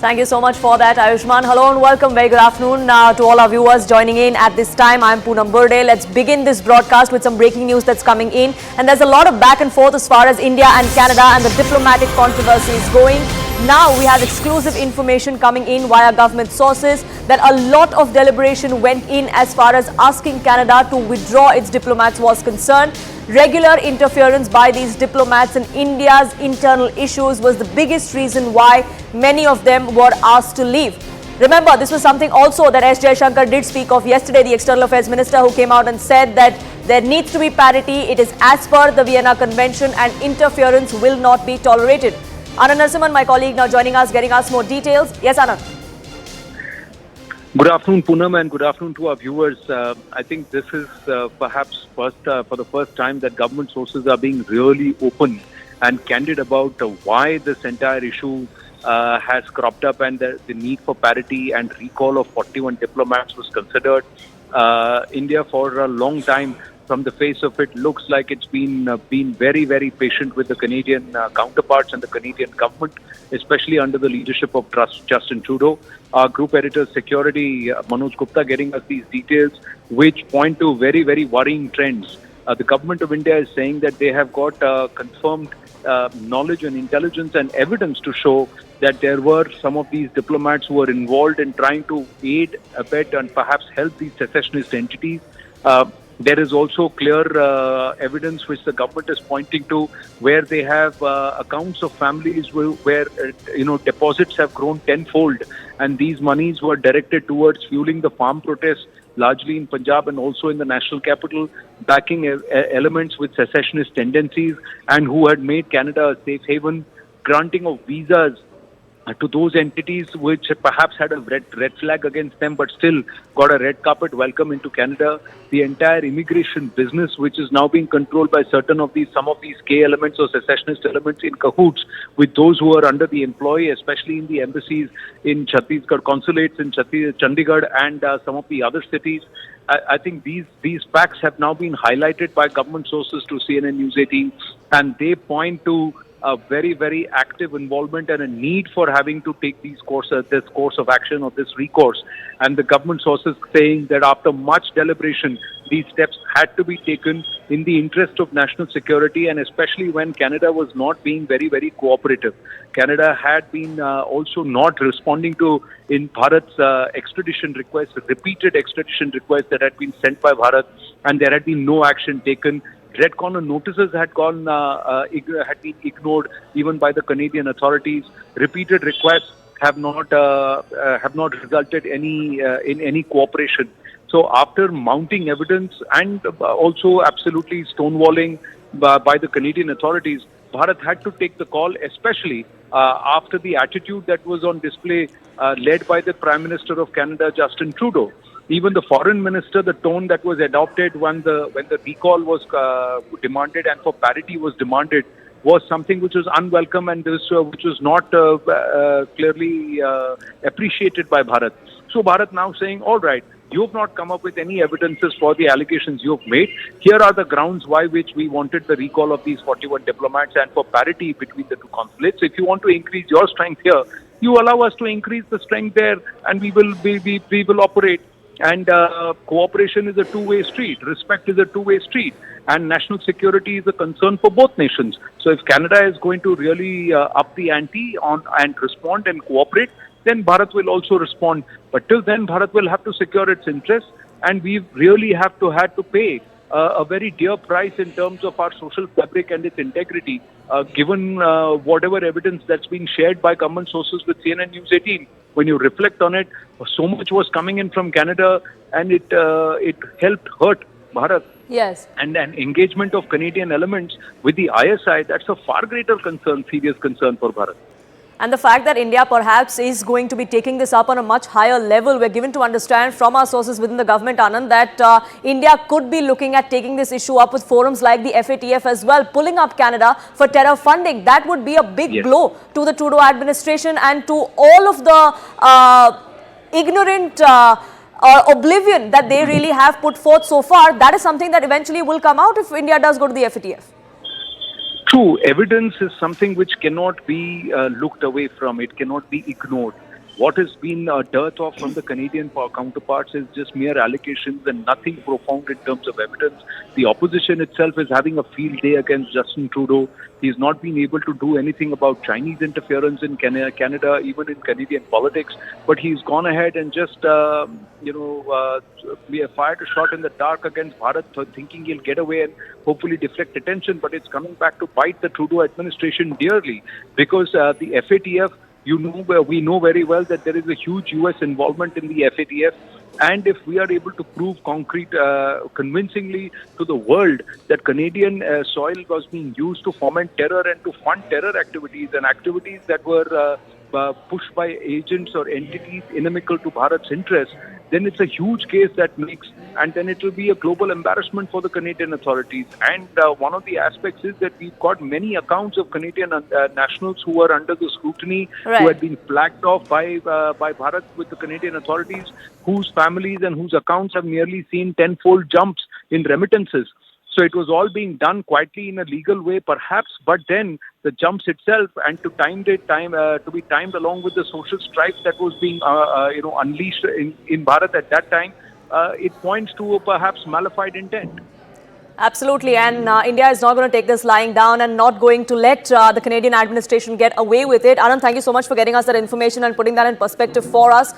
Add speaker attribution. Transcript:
Speaker 1: Thank you so much for that, Ayushman. Hello and welcome. Very good afternoon to all our viewers joining in at this time. I'm Poonam Burde. Let's begin this broadcast with some breaking news that's coming in. And there's a lot of back and forth as far as India and Canada and the diplomatic controversy is going. Now we have exclusive information coming in via government sources that a lot of deliberation went in as far as asking Canada to withdraw its diplomats was concerned. Regular interference by these diplomats in India's internal issues was the biggest reason why many of them were asked to leave. Remember, this was something also that S. Jaishankar did speak of yesterday, the External Affairs Minister, who came out and said that there needs to be parity. It is as per the Vienna Convention and interference will not be tolerated. Anand Narasimhan, my colleague, now joining us, getting us more details. Yes, Anand.
Speaker 2: Good afternoon, Poonam, and good afternoon to our viewers. I think this is perhaps for the first time that government sources are being really open and candid about why this entire issue has cropped up and the need for parity and recall of 41 diplomats was considered. India, for a long time, from the face of it, looks like it's been very, very patient with the Canadian counterparts and the Canadian government, especially under the leadership of Justin Trudeau. Our group editor, Security, Manoj Gupta, getting us these details, which point to very, very worrying trends. The government of India is saying that they have got confirmed knowledge and intelligence and evidence to show that there were some of these diplomats who were involved in trying to aid, abet, and perhaps help these secessionist entities. There is also clear evidence which the government is pointing to where they have accounts of families where deposits have grown tenfold, and these monies were directed towards fueling the farm protests, largely in Punjab and also in the national capital, backing elements with secessionist tendencies and who had made Canada a safe haven, granting of visas to those entities which perhaps had a red flag against them but still got a red carpet welcome into Canada. The entire immigration business, which is now being controlled by some of these key elements or secessionist elements in cahoots with those who are under the employ, especially in the embassies in Chhattisgarh, consulates in Chandigarh and some of the other cities. I think these facts have now been highlighted by government sources to CNN News18, and they point to a very, very active involvement and a need for having to take this course of action or this recourse. And the government sources saying that after much deliberation, these steps had to be taken in the interest of national security, and especially when Canada was not being very, very cooperative. Canada had been also not responding to in Bharat's extradition requests, repeated extradition requests that had been sent by Bharat, and there had been no action taken. Red corner notices had been ignored even by the Canadian authorities. Repeated requests have not resulted in any cooperation. So after mounting evidence and also absolutely stonewalling by the Canadian authorities, Bharat had to take the call, especially after the attitude that was on display led by the Prime Minister of Canada, Justin Trudeau. Even the foreign minister, the tone that was adopted when the recall was demanded and for parity was demanded was something which was unwelcome and which was not clearly appreciated by Bharat. So Bharat now saying, all right, you have not come up with any evidences for the allegations you have made. Here are the grounds why which we wanted the recall of these 41 diplomats and for parity between the two consulates. If you want to increase your strength here, you allow us to increase the strength there, and we will operate. And cooperation is a two-way street. Respect is a two-way street. And national security is a concern for both nations. So if Canada is going to really up the ante and respond and cooperate, then Bharat will also respond. But till then, Bharat will have to secure its interests. And we really had to pay a very dear price in terms of our social fabric and its integrity, given whatever evidence that's been shared by government sources with CNN News18. When you reflect on it, so much was coming in from Canada, and it helped hurt Bharat.
Speaker 1: Yes.
Speaker 2: And an engagement of Canadian elements with the ISI, that's a far greater concern, serious concern for Bharat.
Speaker 1: And the fact that India perhaps is going to be taking this up on a much higher level, we're given to understand from our sources within the government, Anand, that India could be looking at taking this issue up with forums like the FATF as well, pulling up Canada for terror funding. That would be a big blow to the Trudeau administration and to all of the ignorant oblivion that they really have put forth so far. That is something that eventually will come out if India does go to the FATF.
Speaker 2: True, evidence is something which cannot be looked away from. It cannot be ignored. What has been dearth of from the Canadian counterparts is just mere allegations and nothing profound in terms of evidence. The opposition itself is having a field day against Justin Trudeau. He's not been able to do anything about Chinese interference in Canada, even in Canadian politics. But he's gone ahead and just, we have fired a shot in the dark against Bharat, thinking he'll get away and hopefully deflect attention. But it's coming back to bite the Trudeau administration dearly, because the FATF, we know very well that there is a huge US involvement in the FATF. And if we are able to prove convincingly to the world that Canadian soil was being used to foment terror and to fund terror activities and activities that were pushed by agents or entities inimical to Bharat's interests, then it's a huge case that makes, and then it will be a global embarrassment for the Canadian authorities. And one of the aspects is that we've got many accounts of Canadian nationals who are under the scrutiny, who had been flagged off by Bharat with the Canadian authorities, whose families and whose accounts have nearly seen tenfold jumps in remittances. So it was all being done quietly in a legal way, perhaps, but then the jumps itself, and to be timed along with the social strife that was being unleashed in Bharat at that time, it points to a perhaps malified intent.
Speaker 1: Absolutely, and India is not going to take this lying down and not going to let the Canadian administration get away with it. Anand, thank you so much for getting us that information and putting that in perspective for us.